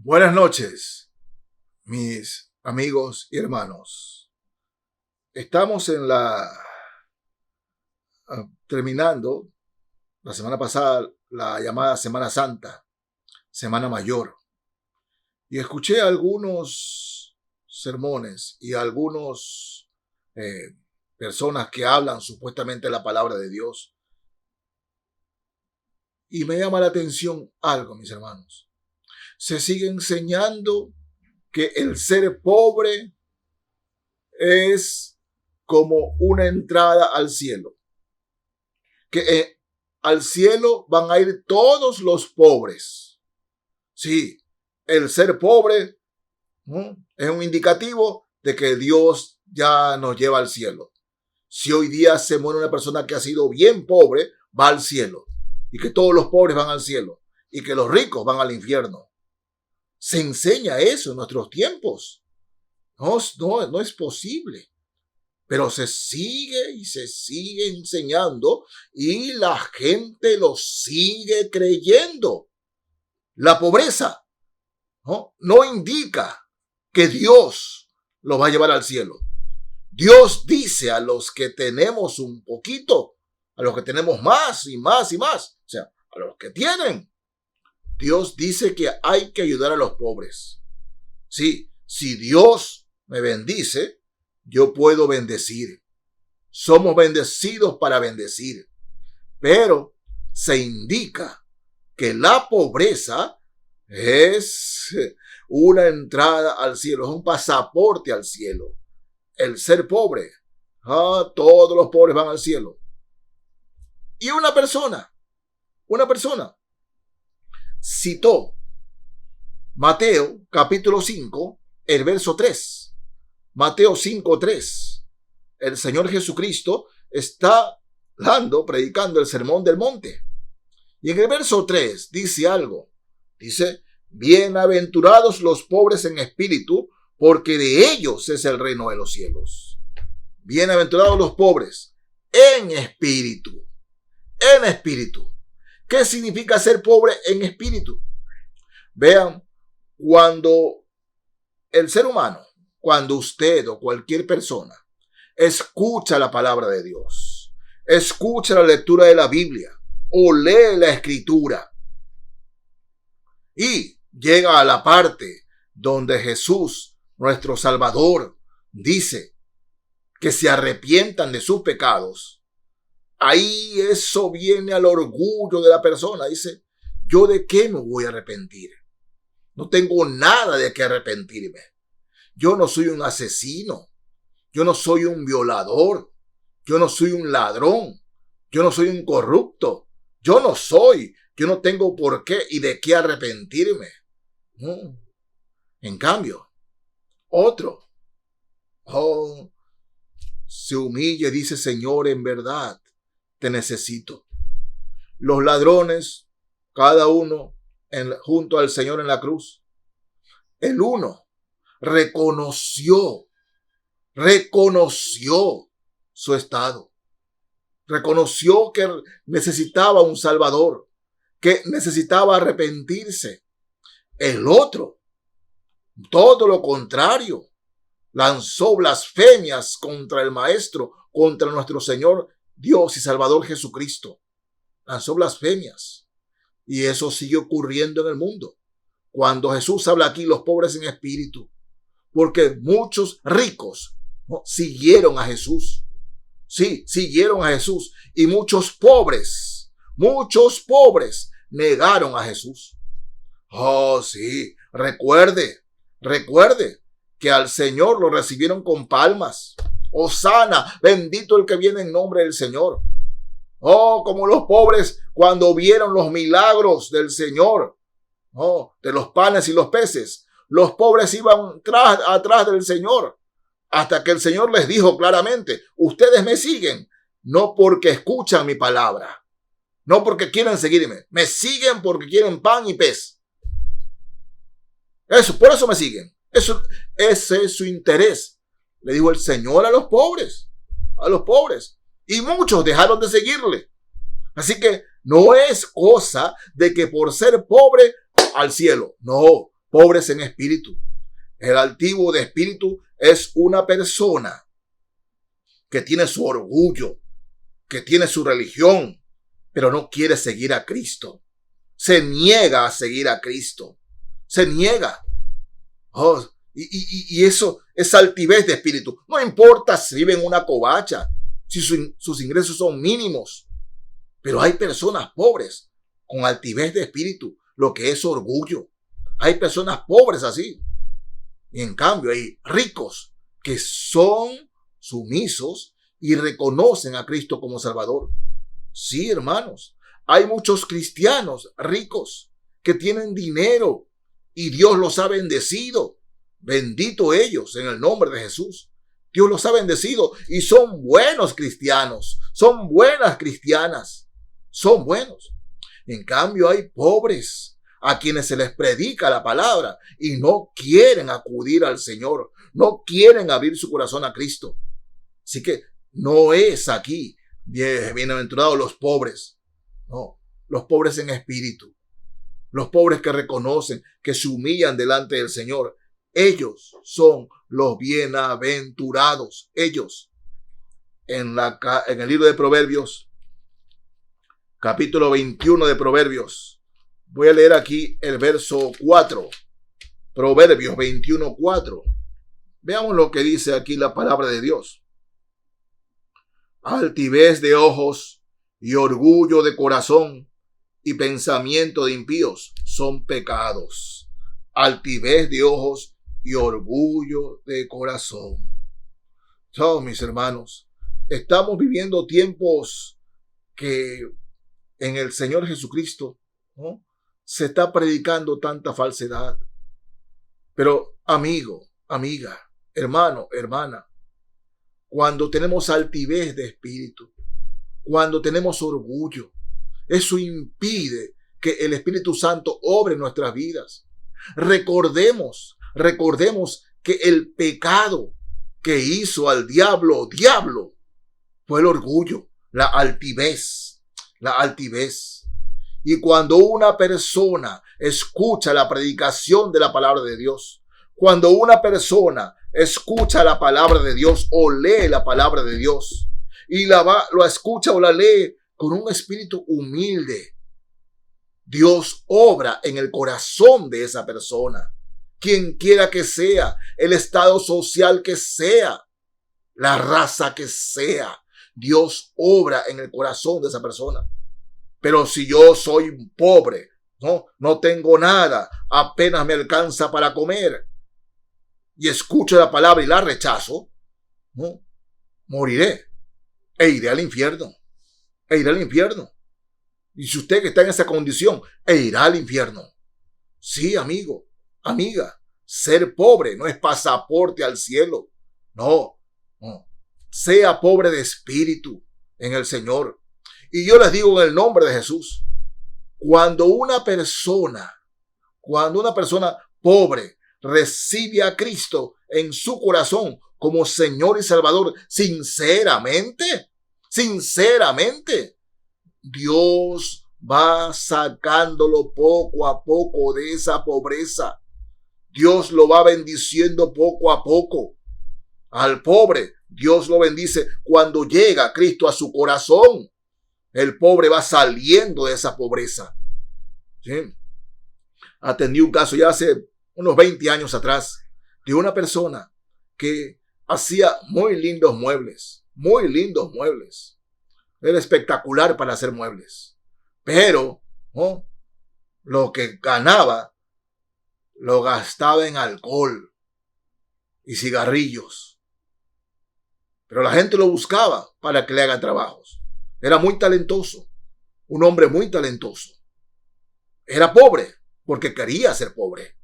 Buenas noches, mis amigos y hermanos. Estamos terminando la semana pasada la llamada Semana Santa, Semana Mayor. Y escuché algunos sermones y algunos personas que hablan supuestamente la palabra de Dios. Y me llama la atención algo, mis hermanos. Se sigue enseñando que el ser pobre es como una entrada al cielo. Que al cielo van a ir todos los pobres. Sí, el ser pobre es un indicativo de que Dios ya nos lleva al cielo. Si hoy día se muere una persona que ha sido bien pobre, va al cielo. Y que todos los pobres van al cielo. Y que los ricos van al infierno. Se enseña eso en nuestros tiempos. No es posible. Pero se sigue y se sigue enseñando y la gente lo sigue creyendo. La pobreza no indica que Dios lo va a llevar al cielo. Dios dice a los que tenemos un poquito, a los que tenemos más y más y más, o sea, a los que tienen, Dios dice que hay que ayudar a los pobres. Sí, si Dios me bendice, yo puedo bendecir. Somos bendecidos para bendecir. Pero se indica que la pobreza es una entrada al cielo, es un pasaporte al cielo. El ser pobre, todos los pobres van al cielo. Y una persona citó Mateo capítulo 5, el verso 3. Mateo 5:3. El Señor Jesucristo está predicando el sermón del monte. Y en el verso 3 dice algo. Dice, bienaventurados los pobres en espíritu, porque de ellos es el reino de los cielos. Bienaventurados los pobres en espíritu. En espíritu. ¿Qué significa ser pobre en espíritu? Vean, cuando el ser humano, cuando usted o cualquier persona escucha la palabra de Dios, escucha la lectura de la Biblia o lee la Escritura y llega a la parte donde Jesús, nuestro Salvador, dice que se arrepientan de sus pecados, ahí eso viene al orgullo de la persona. Dice, ¿yo de qué me voy a arrepentir? No tengo nada de qué arrepentirme. Yo no soy un asesino. Yo no soy un violador. Yo no soy un ladrón. Yo no soy un corrupto. Yo no tengo por qué y de qué arrepentirme. No. En cambio, otro se humilla y dice, Señor, en verdad te necesito. Los ladrones, cada uno junto al Señor en la cruz. El uno reconoció su estado. Reconoció que necesitaba un Salvador, que necesitaba arrepentirse. El otro, todo lo contrario, lanzó blasfemias contra el Maestro, contra nuestro Señor Dios y Salvador Jesucristo. Lanzó blasfemias. Y eso sigue ocurriendo en el mundo. Cuando Jesús habla aquí, los pobres en espíritu. Porque muchos ricos siguieron a Jesús. Sí, siguieron a Jesús. Y muchos pobres negaron a Jesús. Oh, sí, recuerde que al Señor lo recibieron con palmas. Hosana, bendito el que viene en nombre del Señor. Oh, como los pobres cuando vieron los milagros del Señor, de los panes y los peces. Los pobres iban atrás del Señor, hasta que el Señor les dijo claramente, ustedes me siguen, no porque escuchan mi palabra, no porque quieren seguirme, me siguen porque quieren pan y pez. Por eso me siguen. Ese es su interés. Le dijo el Señor a los pobres. Y muchos dejaron de seguirle. Así que no es cosa de que por ser pobre al cielo. No, pobres en espíritu. El altivo de espíritu es una persona que tiene su orgullo, que tiene su religión, pero no quiere seguir a Cristo. Se niega a seguir a Cristo. Se niega. Oh, y eso es altivez de espíritu. No importa si vive en una covacha, si sus ingresos son mínimos. Pero hay personas pobres con altivez de espíritu, lo que es orgullo. Hay personas pobres así. Y en cambio hay ricos que son sumisos y reconocen a Cristo como Salvador. Sí, hermanos, hay muchos cristianos ricos que tienen dinero y Dios los ha bendecido. Bendito ellos en el nombre de Jesús. Dios los ha bendecido y son buenos cristianos, son buenas cristianas, son buenos. En cambio hay pobres a quienes se les predica la palabra y no quieren acudir al Señor, no quieren abrir su corazón a Cristo. Así que no es aquí bienaventurados los pobres, no, los pobres en espíritu, los pobres que reconocen, que se humillan delante del Señor. Ellos son los bienaventurados. Ellos. En el libro de Proverbios, capítulo 21 de Proverbios. Voy a leer aquí el verso 4. Proverbios 21:4. Veamos lo que dice aquí la palabra de Dios. Altivez de ojos y orgullo de corazón y pensamiento de impíos son pecados. Altivez de ojos y orgullo de corazón. Mis hermanos, estamos viviendo tiempos que en el Señor Jesucristo, ¿no?, se está predicando tanta falsedad. Pero amigo, amiga, hermano, hermana, cuando tenemos altivez de espíritu, cuando tenemos orgullo, eso impide que el Espíritu Santo obre en nuestras vidas. Recordemos que el pecado que hizo al diablo, fue el orgullo, la altivez. Y cuando una persona escucha la predicación de la palabra de Dios, cuando una persona escucha la palabra de Dios o lee la palabra de Dios y lo escucha o la lee con un espíritu humilde, Dios obra en el corazón de esa persona. Quien quiera que sea, el estado social que sea, la raza que sea, Dios obra en el corazón de esa persona. Pero si yo soy pobre, no tengo nada, apenas me alcanza para comer, y escucho la palabra y la rechazo, moriré e iré al infierno. Y si usted que está en esa condición, irá al infierno. Sí, amigo, amiga, ser pobre no es pasaporte al cielo. No. Sea pobre de espíritu en el Señor. Y yo les digo en el nombre de Jesús, cuando una persona pobre recibe a Cristo en su corazón como Señor y Salvador, sinceramente, Dios va sacándolo poco a poco de esa pobreza. Dios lo va bendiciendo poco a poco. Al pobre, Dios lo bendice cuando llega Cristo a su corazón. El pobre va saliendo de esa pobreza. ¿Sí? Atendí un caso ya hace unos 20 años atrás de una persona que hacía muy lindos muebles. Era espectacular para hacer muebles. Pero lo que ganaba lo gastaba en alcohol y cigarrillos. Pero la gente lo buscaba para que le hagan trabajos. Era muy talentoso, un hombre muy talentoso. Era pobre porque quería ser pobre,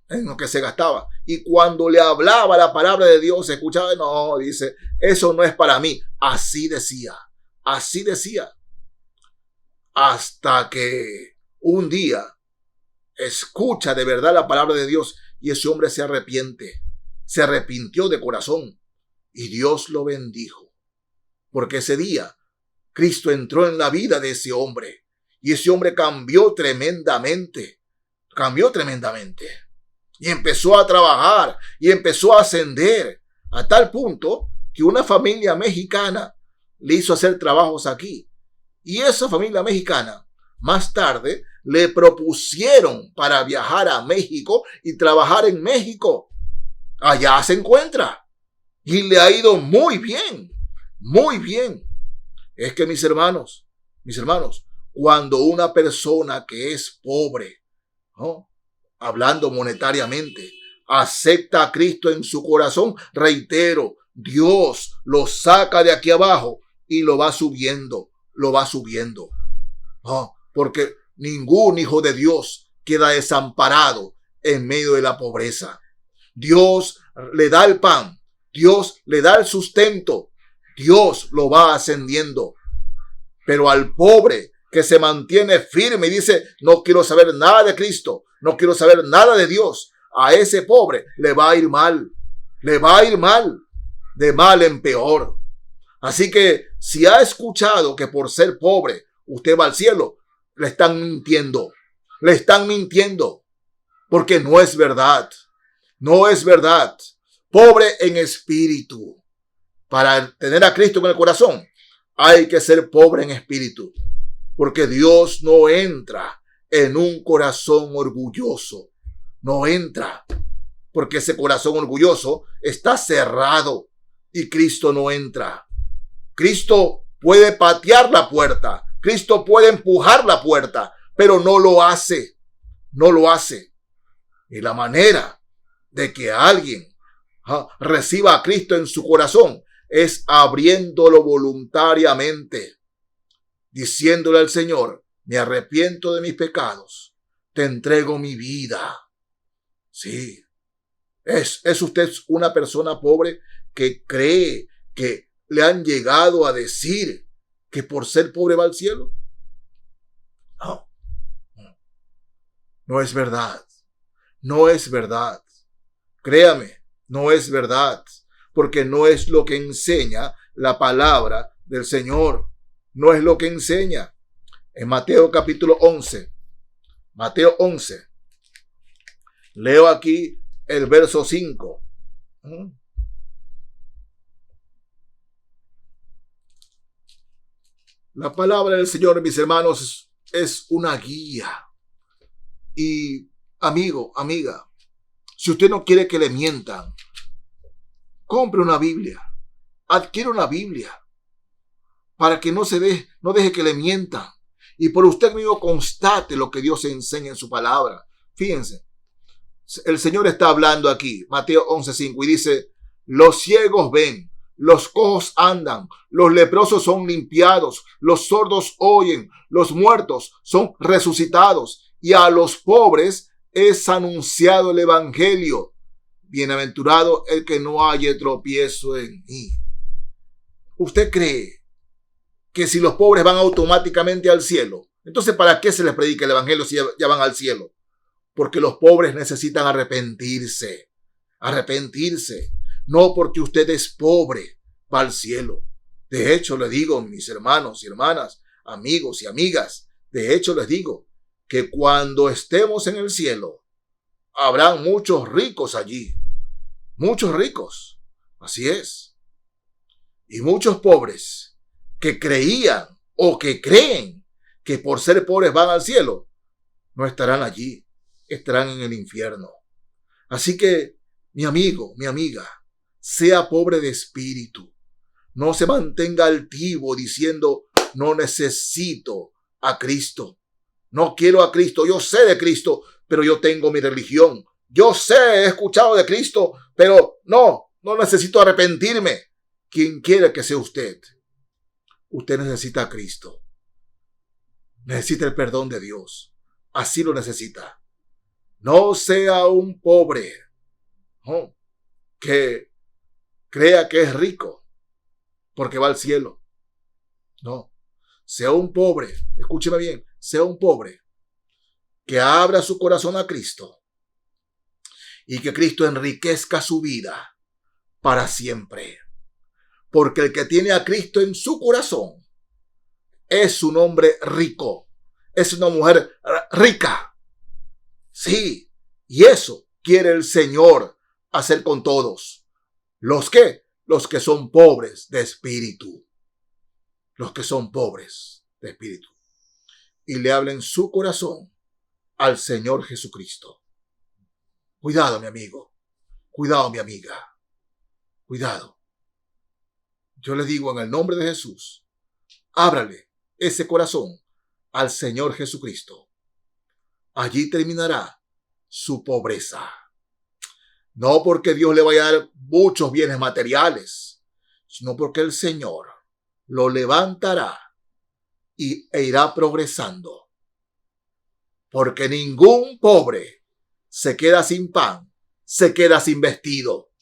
en lo que se gastaba. Y cuando le hablaba la palabra de Dios, se escuchaba, dice, eso no es para mí. Así decía. Hasta que un día escucha de verdad la palabra de Dios y ese hombre se arrepintió de corazón y Dios lo bendijo. Porque ese día Cristo entró en la vida de ese hombre y ese hombre cambió tremendamente. cambió tremendamente. Y empezó a trabajar y empezó a ascender a tal punto que una familia mexicana le hizo hacer trabajos aquí. Y esa familia mexicana, más tarde, le propusieron para viajar a México y trabajar en México. Allá se encuentra. Y le ha ido muy bien. Muy bien. Es que mis hermanos, cuando una persona que es pobre, ¿no?, hablando monetariamente, acepta a Cristo en su corazón, reitero, Dios lo saca de aquí abajo y lo va subiendo. Porque ningún hijo de Dios queda desamparado en medio de la pobreza. Dios le da el pan, Dios le da el sustento, Dios lo va ascendiendo. Pero al pobre que se mantiene firme y dice, no quiero saber nada de Cristo, no quiero saber nada de Dios, a ese pobre le va a ir mal, de mal en peor. Así que si ha escuchado que por ser pobre usted va al cielo, le están mintiendo, porque no es verdad. Pobre en espíritu. Para tener a Cristo en el corazón, hay que ser pobre en espíritu, porque Dios no entra en un corazón orgulloso. No entra, porque ese corazón orgulloso está cerrado y Cristo no entra. Cristo puede patear la puerta, Cristo puede empujar la puerta, pero no lo hace. Y la manera de que alguien reciba a Cristo en su corazón es abriéndolo voluntariamente, diciéndole al Señor, me arrepiento de mis pecados, te entrego mi vida. Sí, ¿es usted una persona pobre que cree que le han llegado a decir que por ser pobre va al cielo? No es verdad. Créame, no es verdad, porque no es lo que enseña la palabra del Señor. No es lo que enseña. En Mateo capítulo 11, leo aquí el verso 5. La palabra del Señor, mis hermanos, es una guía. Y amigo, amiga, si usted no quiere que le mientan, compre una Biblia, adquiere una Biblia, para que no deje que le mientan. Y por usted mismo constate lo que Dios enseña en su palabra. Fíjense, el Señor está hablando aquí, Mateo 11:5, y dice, los ciegos ven, los cojos andan, los leprosos son limpiados, los sordos oyen, los muertos son resucitados, y a los pobres es anunciado el evangelio. Bienaventurado el que no haya tropiezo en mí. ¿Usted cree que si los pobres van automáticamente al cielo, entonces para qué se les predica el evangelio si ya van al cielo? Porque los pobres necesitan arrepentirse. No porque usted es pobre va al cielo. De hecho, le digo, mis hermanos y hermanas, amigos y amigas, de hecho les digo que cuando estemos en el cielo, habrán muchos ricos allí. Muchos ricos. Así es. Y muchos pobres que creían o que creen que por ser pobres van al cielo, no estarán allí. Estarán en el infierno. Así que, mi amigo, mi amiga, sea pobre de espíritu. No se mantenga altivo diciendo, no necesito a Cristo. No quiero a Cristo. Yo sé de Cristo, pero yo tengo mi religión. Yo sé, he escuchado de Cristo, pero no necesito arrepentirme. Quien quiera que sea usted, usted necesita a Cristo. Necesita el perdón de Dios. Así lo necesita. No sea un pobre que crea que es rico porque va al cielo. No. Sea un pobre, escúcheme bien, sea un pobre que abra su corazón a Cristo y que Cristo enriquezca su vida para siempre. Porque el que tiene a Cristo en su corazón es un hombre rico, es una mujer rica. Sí, y eso quiere el Señor hacer con todos. ¿Los qué? Los que son pobres de espíritu. Los que son pobres de espíritu. Y le hablen su corazón al Señor Jesucristo. Cuidado, mi amigo. Cuidado, mi amiga. Cuidado. Yo le digo en el nombre de Jesús, ábrale ese corazón al Señor Jesucristo. Allí terminará su pobreza. No porque Dios le vaya a dar muchos bienes materiales, sino porque el Señor lo levantará e irá progresando. Porque ningún pobre se queda sin pan, se queda sin vestido.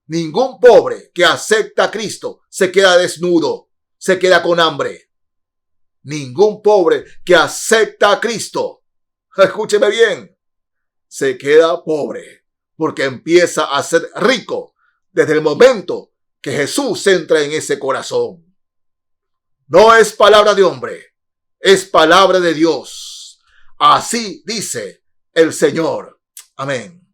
Ningún pobre que acepta a Cristo se queda desnudo, se queda con hambre. Ningún pobre que acepta a Cristo, escúcheme bien, se queda pobre porque empieza a ser rico desde el momento que Jesús entra en ese corazón. No es palabra de hombre, es palabra de Dios. Así dice el Señor. Amén.